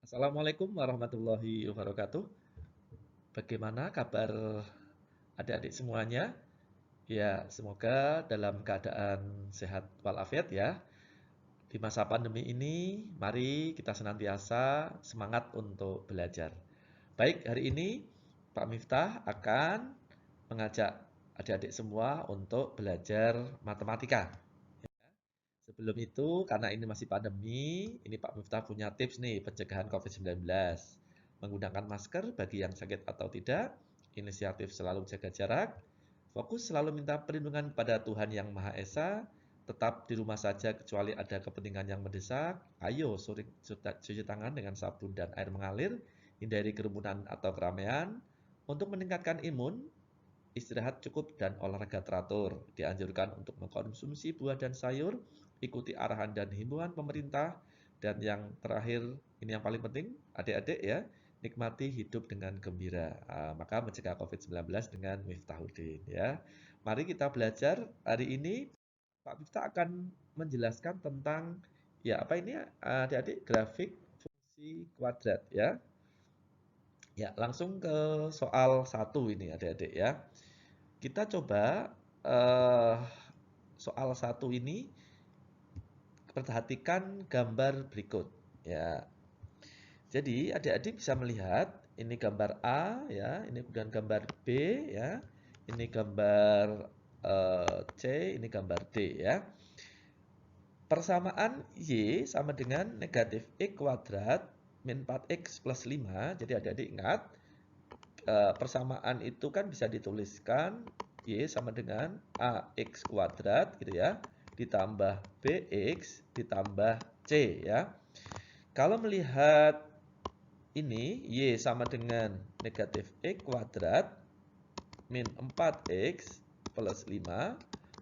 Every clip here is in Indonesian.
Assalamualaikum warahmatullahi wabarakatuh. Bagaimana kabar adik-adik semuanya? Ya, semoga dalam keadaan sehat walafiat ya. Di masa pandemi ini, mari kita senantiasa semangat untuk belajar. Baik, hari ini Pak Miftah akan mengajak adik-adik semua untuk belajar matematika. Sebelum itu, karena ini masih pandemi, ini Pak Miftah punya tips nih pencegahan COVID-19. Menggunakan masker bagi yang sakit atau tidak, inisiatif selalu jaga jarak, fokus selalu minta perlindungan pada Tuhan Yang Maha Esa, tetap di rumah saja kecuali ada kepentingan yang mendesak, ayo cuci tangan dengan sabun dan air mengalir, hindari kerumunan atau keramaian, untuk meningkatkan imun, istirahat cukup dan olahraga teratur. Dianjurkan untuk mengkonsumsi buah dan sayur, ikuti arahan dan himbauan pemerintah, dan yang terakhir, ini yang paling penting, adik-adik ya, nikmati hidup dengan gembira. Maka mencegah COVID-19 dengan Miftahuddin ya. Mari kita belajar hari ini. Pak Miftah akan menjelaskan tentang ya apa ini adik-adik grafik fungsi kuadrat ya. Ya, langsung ke soal satu ini adik-adik ya. Kita coba eh, soal satu ini perhatikan gambar berikut ya. Jadi adik-adik bisa melihat ini gambar A ya, ini kemudian gambar B ya, ini gambar C, ini gambar D ya. Persamaan Y sama dengan negatif X kuadrat min 4X plus 5. Jadi adik-adik ingat persamaan itu kan bisa dituliskan Y sama dengan AX kuadrat gitu ya, ditambah BX ditambah C ya. Kalau melihat ini Y sama dengan negatif X kuadrat min 4X plus 5,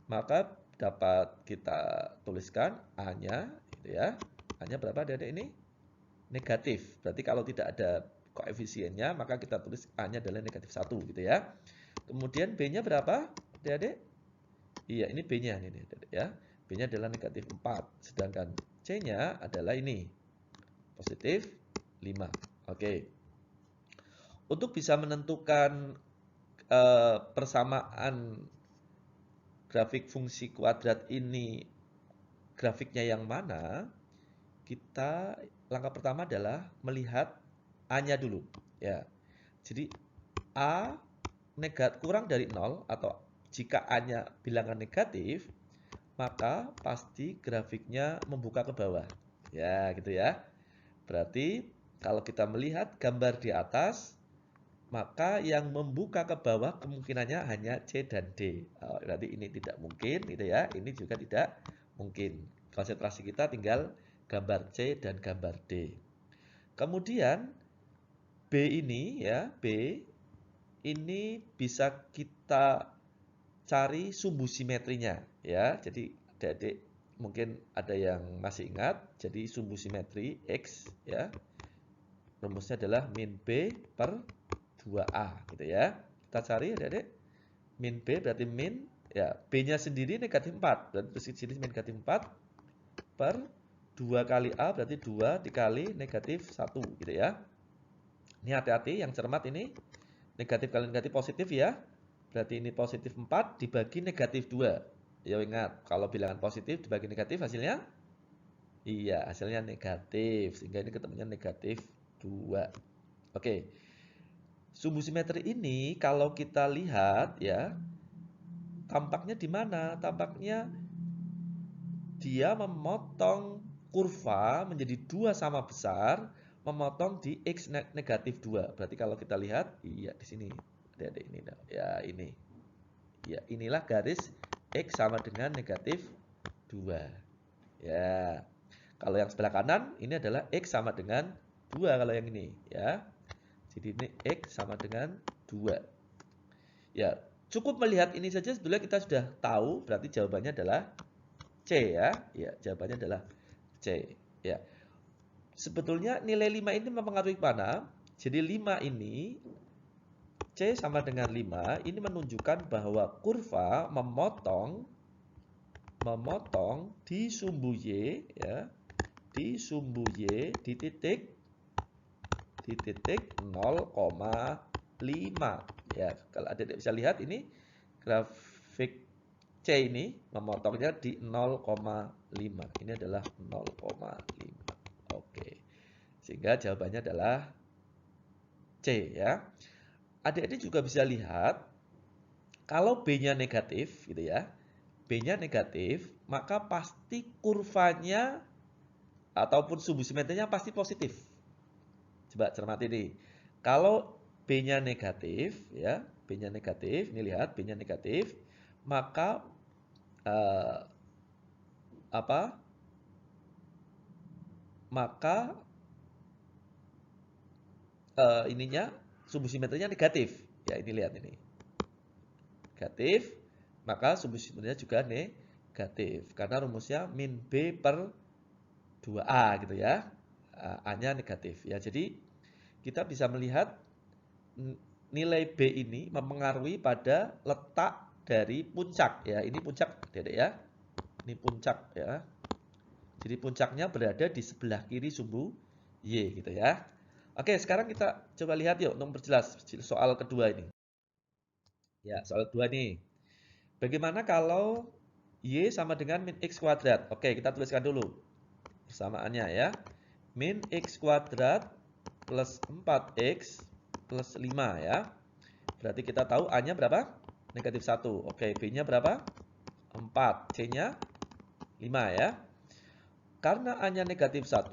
maka dapat kita tuliskan A-nya gitu ya. A-nya berapa adik-adik ini? Negatif. Berarti kalau tidak ada koefisiennya, maka kita tulis A-nya adalah negatif 1 gitu ya. Kemudian B-nya berapa adik-adik? Iya, ini B-nya ini ya. B-nya adalah negatif 4. Sedangkan C-nya adalah ini, positif 5. Oke. Untuk bisa menentukan persamaan grafik fungsi kuadrat ini, grafiknya yang mana, kita langkah pertama adalah melihat A-nya dulu. Ya. Jadi A kurang dari 0 atau jika A-nya bilangan negatif, maka pasti grafiknya membuka ke bawah. Ya, gitu ya. Berarti kalau kita melihat gambar di atas, maka yang membuka ke bawah kemungkinannya hanya C dan D. Berarti ini tidak mungkin, gitu ya. Ini juga tidak mungkin. Konsentrasi kita tinggal gambar C dan gambar D. Kemudian B ini ya, B ini bisa kita cari sumbu simetrinya ya. Jadi adik-adik mungkin ada yang masih ingat, jadi sumbu simetri X ya. Rumusnya adalah min B per 2A gitu ya. Kita cari adik-adik. Min B berarti min ya, B-nya sendiri negatif 4. Berarti di sini negatif 4 per 2 kali A berarti 2 dikali negatif 1 gitu ya. Ini hati-hati yang cermat ini. Negatif kali negatif positif ya. Berarti ini positif 4 dibagi negatif 2. Ya ingat, kalau bilangan positif dibagi negatif hasilnya? Iya, hasilnya negatif. Sehingga ini ketemunya negatif 2. Oke. Sumbu simetri ini kalau kita lihat ya, tampaknya di mana? Tampaknya dia memotong kurva menjadi dua sama besar, memotong di X negatif 2. Berarti kalau kita lihat, iya di sini. Ada ini. Ya, ini. Ya, inilah garis X sama dengan negatif 2. Ya. Kalau yang sebelah kanan, ini adalah X sama dengan 2 kalau yang ini. Ya. Jadi ini X sama dengan 2. Ya, cukup melihat ini saja sebetulnya kita sudah tahu, berarti jawabannya adalah C ya. Ya, jawabannya adalah C. Ya. Sebetulnya nilai 5 ini mempengaruhi mana? Jadi 5 ini C sama dengan 5 ini menunjukkan bahwa kurva memotong di sumbu Y ya, di sumbu Y di titik di titik 0,5. Ya, kalau adik bisa lihat ini grafik C ini memotongnya di 0,5. Ini adalah 0,5. Oke. Sehingga jawabannya adalah C ya. Adik-adik juga bisa lihat kalau B-nya negatif gitu ya. B-nya negatif, maka pasti kurvanya ataupun sumbu simetrinya pasti positif. Coba cermati nih. Kalau B-nya negatif ya, B-nya negatif, ini lihat B-nya negatif, maka apa? Maka ininya sumbu simetrinya negatif. Ya, ini lihat ini. Negatif, maka sumbu simetrinya juga negatif karena rumusnya min B per 2A gitu ya. A-nya negatif ya. Jadi kita bisa melihat nilai B ini mempengaruhi pada letak dari puncak ya. Ini puncak Dedek ya. Ini puncak ya. Jadi puncaknya berada di sebelah kiri sumbu Y gitu ya. Oke, sekarang kita coba lihat yuk untuk memperjelas soal kedua ini. Ya, soal kedua nih. Bagaimana kalau Y sama dengan min X kuadrat? Oke, kita tuliskan dulu persamaannya ya. Min X kuadrat plus 4X plus 5 ya. Berarti kita tahu A-nya berapa? Negatif 1. Oke, B-nya berapa? 4. C-nya 5 ya. Karena A-nya negatif 1,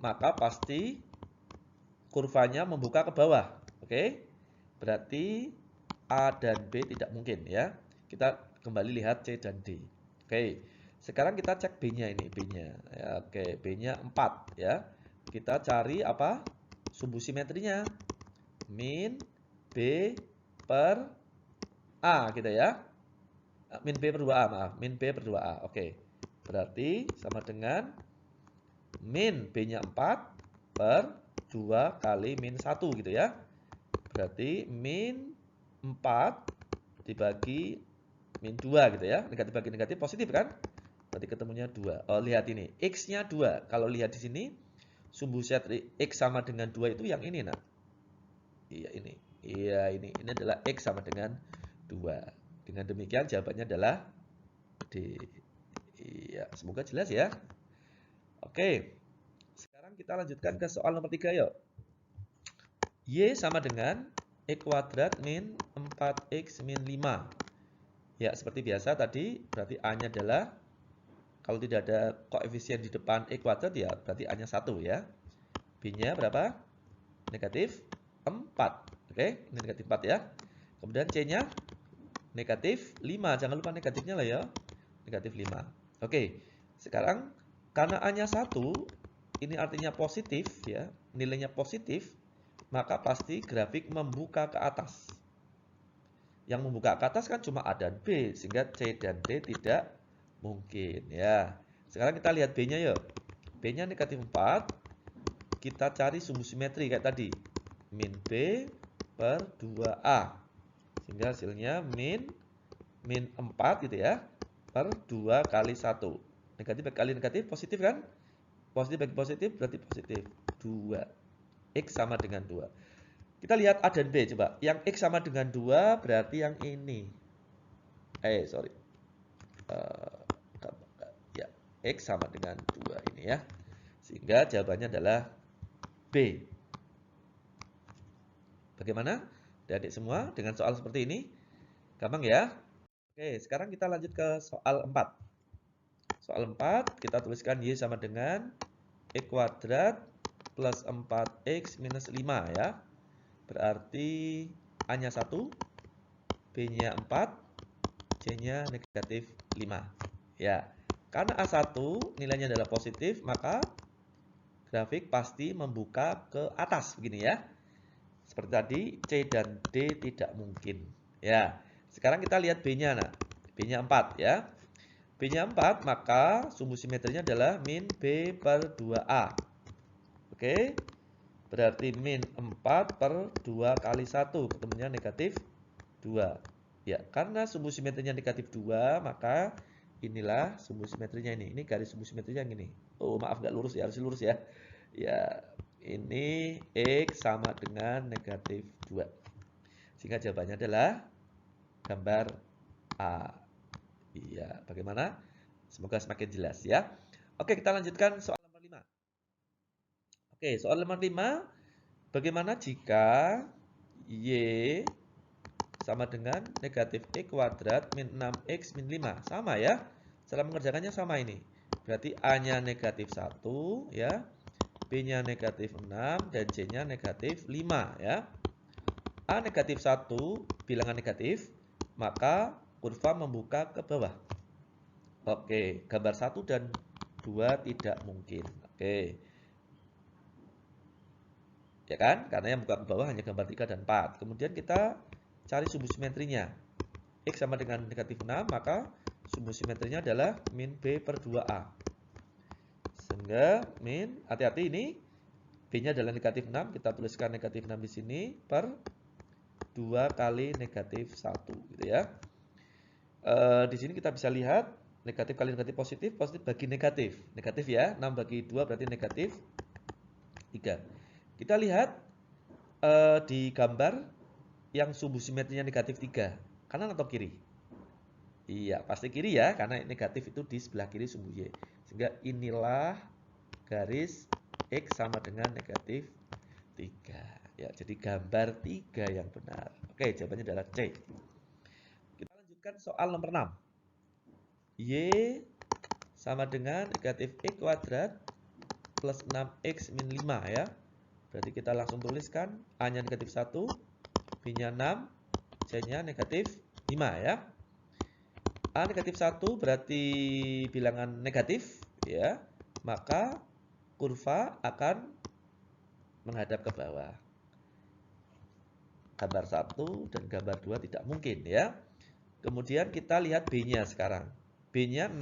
maka pasti kurvanya membuka ke bawah. Oke? Berarti A dan B tidak mungkin ya. Kita kembali lihat C dan D. Oke. Sekarang kita cek B-nya ini, B-nya. Ya, oke, B-nya 4 ya. Kita cari apa? Sumbu simetrinya. Min B per A gitu ya. Min B per 2A, maaf. Min B per 2A. Oke. Berarti sama dengan min B-nya 4 per 2 kali min 1 gitu ya. Berarti min 4 dibagi min 2 gitu ya. Negatif bagi negatif positif kan? Berarti ketemunya 2. Oh, lihat ini. X-nya 2. Kalau lihat di sini, sumbu simetri X sama dengan 2 itu yang ini, nah. Iya, ini. Iya, ini. Ini adalah X sama dengan 2. Dengan demikian jawabannya adalah D. Iya, semoga jelas ya. Oke. Sekarang kita lanjutkan ke soal nomor 3 yuk. Y sama dengan X kuadrat min 4X min 5. Ya, seperti biasa tadi, berarti A-nya adalah, kalau tidak ada koefisien di depan X kuadrat ya, berarti A-nya 1 ya. B-nya berapa? Negatif 4. Oke, ini negatif 4 ya. Kemudian C-nya negatif 5. Jangan lupa negatifnya lah ya. Negatif 5. Oke, sekarang karena A-nya 1, ini artinya positif ya, nilainya positif, maka pasti grafik membuka ke atas. Yang membuka ke atas kan cuma A dan B, sehingga C dan D tidak mungkin ya. Sekarang kita lihat B-nya yuk. B-nya negatif 4. Kita cari sumbu simetri kayak tadi. Min B per 2A. Sehingga hasilnya min 4 gitu ya. Per 2 kali 1. Negatif kali negatif positif kan? Positif bagi positif berarti positif. 2. X sama dengan 2. Kita lihat A dan B coba. Yang X sama dengan 2 berarti yang ini. Sorry. Ya, X sama dengan 2 ini ya. Sehingga jawabannya adalah B. Bagaimana? Adik-adik semua dengan soal seperti ini? Gampang ya? Oke, sekarang kita lanjut ke soal 4. Soal 4 kita tuliskan Y sama dengan X kuadrat plus 4X minus 5 ya. Berarti A-nya 1, B-nya 4, C-nya negatif 5. Ya, karena A1 nilainya adalah positif, maka grafik pasti membuka ke atas begini ya. Seperti tadi, C dan D tidak mungkin. Ya, sekarang kita lihat B-nya. Nah, B-nya 4 ya. B-nya 4, maka sumbu simetrinya adalah min B per 2A. Oke. Berarti min 4 per 2 kali 1. Ketemunya negatif 2. Ya, karena sumbu simetrinya negatif 2, maka inilah sumbu simetrinya ini. Ini garis sumbu simetrinya yang ini. Oh, maaf nggak lurus ya, harus lurus ya. Ya, ini X sama dengan negatif 2. Sehingga jawabannya adalah gambar A. Iya, bagaimana? Semoga semakin jelas ya. Oke, kita lanjutkan soal nomor 5. Oke, soal nomor 5. Bagaimana jika Y sama dengan negatif X kuadrat min 6X min 5? Sama ya. Cara mengerjakannya sama ini. Berarti A-nya negatif 1 ya. B-nya negatif 6 dan C-nya negatif 5 ya. A negatif 1 bilangan negatif, maka kurva membuka ke bawah. Oke, gambar 1 dan 2 tidak mungkin. Oke. Ya kan? Karena yang buka ke bawah hanya gambar 3 dan 4. Kemudian kita cari sumbu simetrinya. X sama dengan negatif 6, maka sumbu simetrinya adalah min B per 2A. Sehingga min, hati-hati ini, B-nya adalah negatif 6, kita tuliskan negatif 6 di sini, per 2 kali negatif 1. Gitu ya. Di sini kita bisa lihat, negatif kali negatif positif, positif bagi negatif. Negatif ya, 6 bagi 2 berarti negatif 3. Kita lihat di gambar yang sumbu simetrinya negatif 3, kanan atau kiri? Iya, pasti kiri ya, karena negatif itu di sebelah kiri sumbu Y. Sehingga inilah garis X sama dengan negatif 3. Ya, jadi gambar 3 yang benar. Oke, jawabannya adalah C. Kita lanjutkan soal nomor 6. Y sama dengan negatif X kuadrat plus 6X min 5 ya. Berarti kita langsung tuliskan A-nya negatif 1, B-nya 6, C-nya negatif 5 ya. A negatif 1 berarti bilangan negatif ya. Maka kurva akan menghadap ke bawah. Gambar 1 dan gambar 2 tidak mungkin ya. Kemudian kita lihat B-nya sekarang. B-nya 6,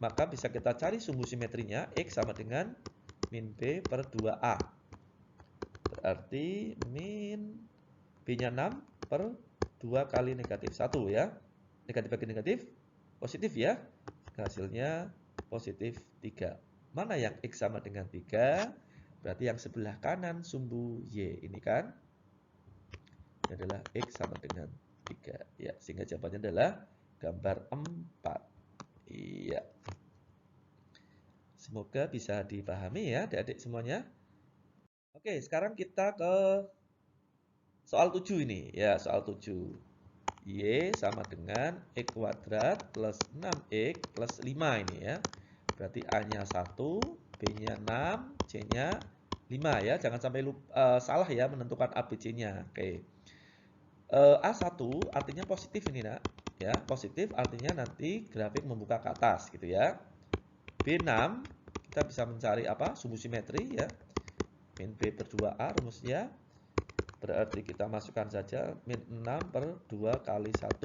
maka bisa kita cari sumbu simetrinya X sama dengan min B per 2A. Berarti min B-nya 6 per 2 kali negatif 1 ya. Negatif bagi negatif, positif ya. Hasilnya positif 3. Mana yang X sama dengan 3? Berarti yang sebelah kanan sumbu Y ini kan. Ini adalah X sama dengan 3. Ya, sehingga jawabannya adalah gambar 4. Iya. Semoga bisa dipahami ya adik-adik semuanya. Oke, sekarang kita ke soal 7 ini. Ya, soal 7. Y sama dengan X kuadrat plus 6X plus 5 ini ya. Berarti A-nya 1, B-nya 6, C-nya 5 ya. Jangan sampai salah ya menentukan A, B, C-nya. Oke. A1 artinya positif ini nak. Ya, positif artinya nanti grafik membuka ke atas gitu ya. B6 kita bisa mencari apa? Sumbu simetri ya. Min B per 2A rumusnya. Berarti kita masukkan saja min 6 per 2 kali 1.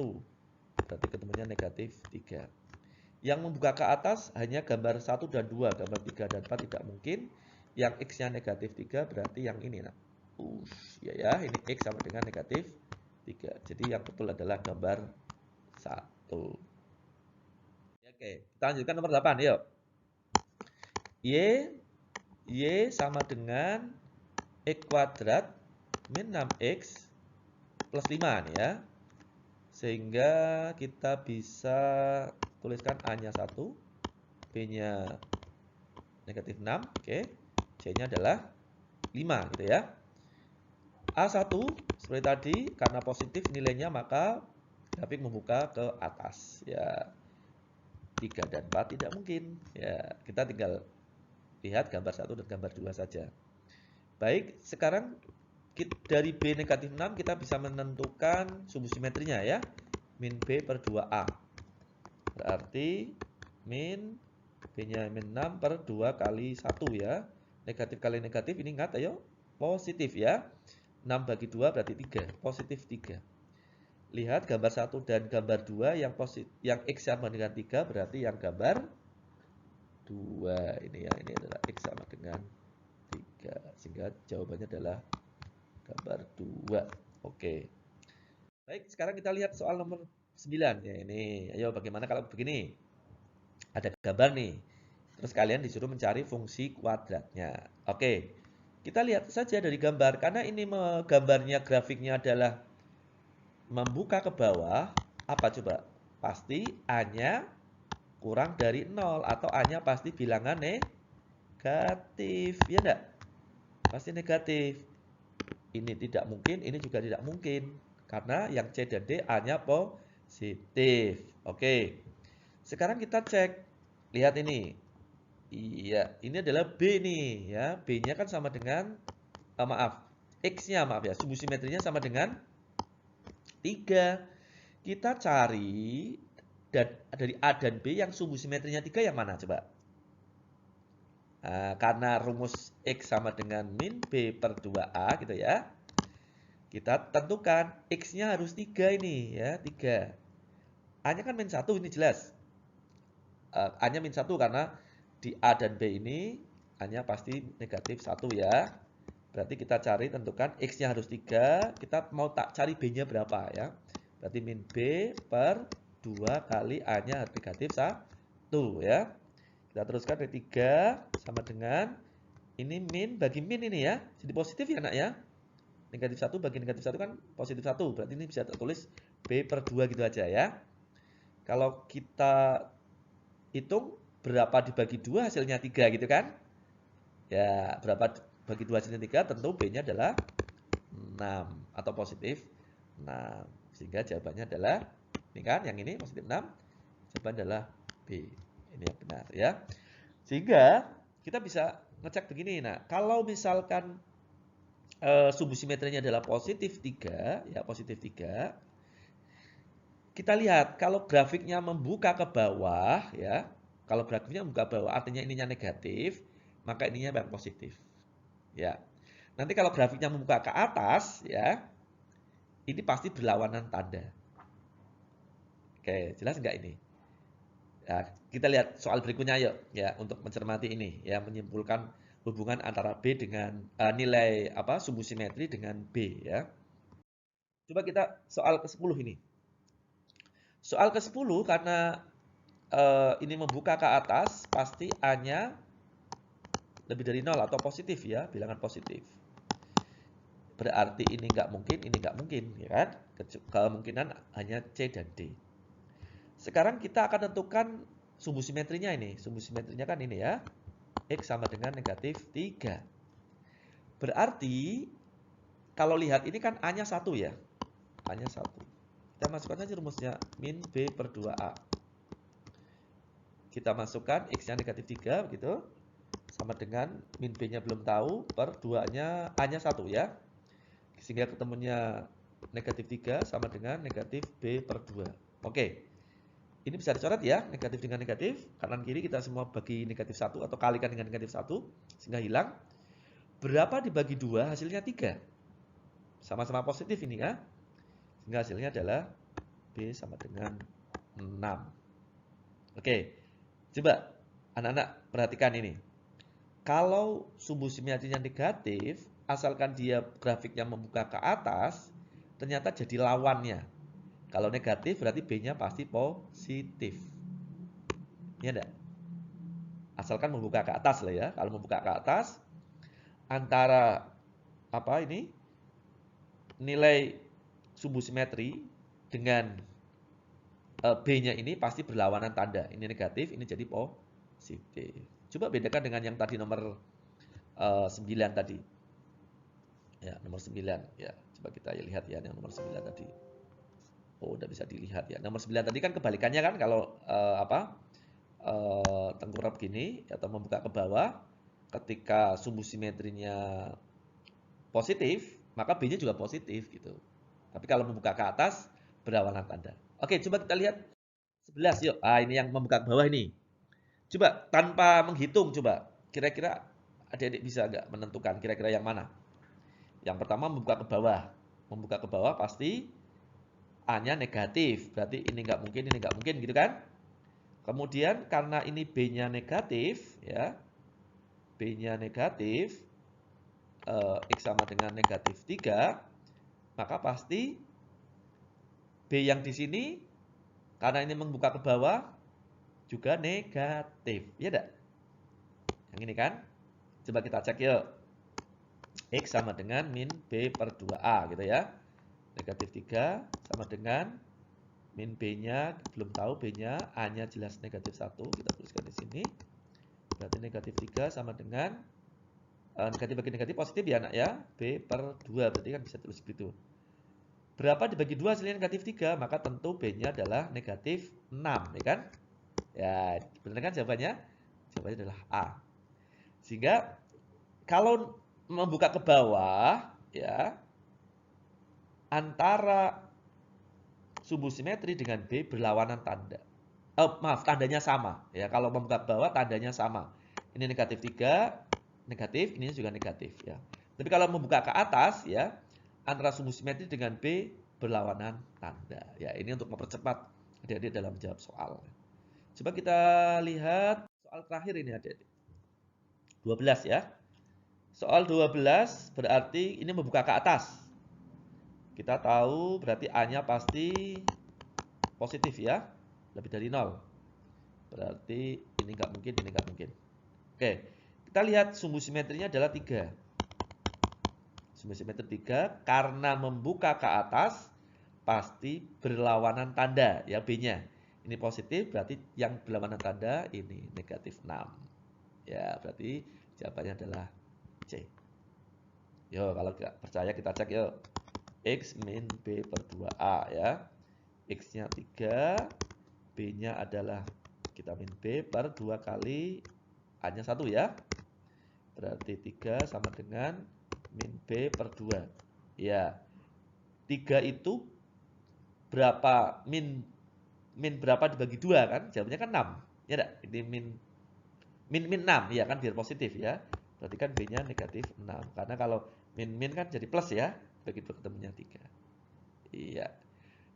Berarti ketemunya negatif 3. Yang membuka ke atas hanya gambar 1 dan 2. Gambar 3 dan 4 tidak mungkin. Yang X-nya negatif 3 berarti yang ini nak. Ya, ini X sama dengan negatif 3. Jadi yang betul adalah gambar 1. Oke, kita lanjutkan nomor 8 yuk. Y sama dengan X kuadrat min 6X plus 5 nih ya. Sehingga kita bisa tuliskan A-nya 1, B-nya negatif 6, oke. C-nya adalah 5 gitu ya. A1 seperti tadi, karena positif nilainya maka grafik membuka ke atas ya. 3 dan 4 tidak mungkin ya. Kita tinggal lihat gambar 1 dan gambar 2 saja. Baik, sekarang dari B negatif 6 kita bisa menentukan sumbu simetrinya ya. Min B per 2A. Berarti min B-nya min 6 per 2 kali 1 ya. Negatif kali negatif ini ingat ayo. Positif ya. 6 bagi 2 berarti 3. Positif 3. Lihat gambar 1 dan gambar 2 yang X sama dengan 3 berarti yang gambar 2. Ini ya, ini adalah X sama dengan 3. Sehingga jawabannya adalah gambar 2. Oke. Baik, sekarang kita lihat soal nomor 9 ya ini. Ayo bagaimana kalau begini? Ada gambar nih. Terus kalian disuruh mencari fungsi kuadratnya. Oke. Kita lihat saja dari gambar, karena ini gambarnya grafiknya adalah membuka ke bawah, apa coba? Pasti A-nya kurang dari 0 atau A-nya pasti bilangan negatif, ya enggak? Pasti negatif. Ini tidak mungkin, ini juga tidak mungkin. Karena yang C dan D A-nya positif. Oke. Sekarang kita cek. Lihat ini. Iya, ini adalah B nih ya. B-nya kan sama dengan maaf. X-nya maaf ya. Sumbu simetrinya sama dengan 3. Kita cari dari A dan B yang sumbu simetrinya 3 yang mana coba? Nah, karena rumus X sama dengan min B per 2A gitu ya. Kita tentukan X-nya harus 3 ini ya, 3. A-nya kan min 1 ini jelas. A-nya min 1 karena di A dan B ini A-nya pasti negatif 1 ya. Berarti kita cari tentukan X-nya harus 3. Kita mau tak cari B-nya berapa ya. Berarti min B per 2 kali A-nya harus negatif 1 ya. Kita teruskan dari 3 sama dengan ini min bagi min ini ya. Jadi positif ya nak ya. Negatif 1 bagi negatif 1 kan positif 1. Berarti ini bisa tertulis B per 2 gitu aja ya. Kalau kita hitung berapa dibagi 2 hasilnya 3 gitu kan. Ya, berapa bagi 2 hasilnya 3 tentu B-nya adalah 6 atau positif 6. Sehingga jawabannya adalah ini kan yang ini positif 6. Jawaban adalah B. Ini yang benar ya. Sehingga kita bisa ngecek begini. Nah, kalau misalkan sumbu simetrinya adalah positif 3, ya positif 3. Kita lihat kalau grafiknya membuka ke bawah, ya. Kalau grafiknya membuka ke bawah artinya ininya negatif, maka ininya yang positif. Ya. Nanti kalau grafiknya membuka ke atas, ya. Ini pasti berlawanan tanda. Oke, jelas nggak ini? Ya, kita lihat soal berikutnya yuk, ya, untuk mencermati ini, ya, menyimpulkan hubungan antara B dengan nilai apa sumbu simetri dengan B ya. Coba kita soal ke-10 ini. Soal ke-10 karena ini membuka ke atas, pasti A-nya lebih dari 0 atau positif ya, bilangan positif. Berarti ini nggak mungkin, ya kan? Kemungkinan hanya C dan D. Sekarang kita akan tentukan sumbu simetrinya ini. Sumbu simetrinya kan ini ya. X sama dengan negatif 3. Berarti kalau lihat ini kan A-nya 1 ya. A-nya 1. Kita masukkan saja rumusnya min B per 2A. Kita masukkan X-nya negatif 3 begitu. Sama dengan min B-nya belum tahu per 2-nya A-nya 1 ya. Sehingga ketemunya negatif 3 sama dengan negatif B per 2. Oke. Ini bisa dicoret ya, negatif dengan negatif. Kanan kiri kita semua bagi negatif 1 atau kalikan dengan negatif 1 sehingga hilang. Berapa dibagi 2 hasilnya 3. Sama-sama positif ini ya. Sehingga hasilnya adalah B sama dengan 6. Oke. Coba anak-anak perhatikan ini. Kalau sumbu simetrinya negatif, asalkan dia grafiknya membuka ke atas, ternyata jadi lawannya. Kalau negatif berarti B-nya pasti positif. Ya enggak? Asalkan membuka ke atas lah ya. Kalau membuka ke atas, antara apa ini? Nilai sumbu simetri dengan B-nya ini pasti berlawanan tanda. Ini negatif, ini jadi positif. Coba bedakan dengan yang tadi nomor 9 tadi. Ya, nomor 9. Ya, coba kita lihat ya yang nomor 9 tadi. Oh, udah bisa dilihat ya. Nomor 9 tadi kan kebalikannya kan kalau tengkurap gini atau membuka ke bawah ketika sumbu simetrinya positif, maka B-nya juga positif gitu. Tapi kalau membuka ke atas berlawanan tanda. Oke, coba kita lihat 11 yuk. Ini yang membuka ke bawah ini. Coba tanpa menghitung coba. Kira-kira adik-adik bisa nggak menentukan kira-kira yang mana? Yang pertama membuka ke bawah. Membuka ke bawah pasti A-nya negatif. Berarti ini nggak mungkin, ini nggak mungkin gitu kan? Kemudian karena ini B-nya negatif ya. B-nya negatif X sama dengan negatif 3, maka pasti B yang di sini karena ini membuka ke bawah juga negatif, ya enggak? Yang ini kan? Coba kita cek yuk. X sama dengan min B per 2A gitu ya. Negatif 3 sama dengan min B-nya, belum tahu B-nya, A-nya jelas negatif 1, kita tuliskan di sini. Berarti negatif 3 sama dengan, negatif bagi negatif positif ya anak ya, B per 2, berarti kan bisa tulis begitu. Berapa dibagi 2 hasilnya negatif 3, maka tentu B-nya adalah negatif 6, ya kan? Ya, benar kan jawabannya? Jawabannya adalah A. Sehingga kalau membuka ke bawah, ya, antara sumbu simetri dengan B berlawanan tanda. Oh, maaf, tandanya sama. Ya, kalau membuka ke bawah, tandanya sama. Ini negatif 3, negatif, ini juga negatif. Ya. Tapi kalau membuka ke atas, ya, antara sumbu simetri dengan B berlawanan tanda. Ya, ini untuk mempercepat adik-adik dalam menjawab soal. Coba kita lihat soal terakhir ini adik-adik. 12 ya. Soal 12 berarti ini membuka ke atas. Kita tahu berarti A-nya pasti positif ya. Lebih dari 0. Berarti ini nggak mungkin, ini nggak mungkin. Oke, kita lihat sumbu simetrinya adalah 3. Sumbu simetri 3 karena membuka ke atas pasti berlawanan tanda ya B-nya. Ini positif berarti yang berlawanan tanda ini negatif 6. Ya, berarti jawabannya adalah C. Yo, kalau nggak percaya kita cek yuk. X min B per 2A ya. X-nya 3, B-nya adalah kita min B per 2 kali A-nya 1 ya. Berarti 3 sama dengan min B per 2. Ya, 3 itu berapa? Min berapa dibagi 2 kan? Jawabannya kan 6. Ya enggak? Ini min 6 ya kan biar positif ya. Berarti kan B-nya negatif 6. Karena kalau min kan jadi plus ya. Begitu ketemunya 3. Iya.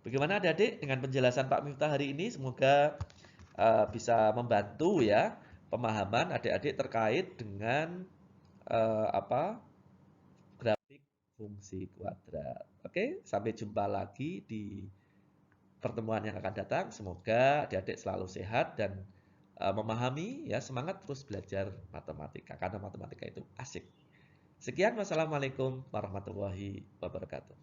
Bagaimana adik-adik dengan penjelasan Pak Miftah hari ini? Semoga bisa membantu ya pemahaman adik-adik terkait dengan grafik fungsi kuadrat. Oke, sampai jumpa lagi di pertemuan yang akan datang. Semoga adik-adik selalu sehat dan memahami ya, semangat terus belajar matematika karena matematika itu asik. Sekian, wassalamualaikum warahmatullahi wabarakatuh.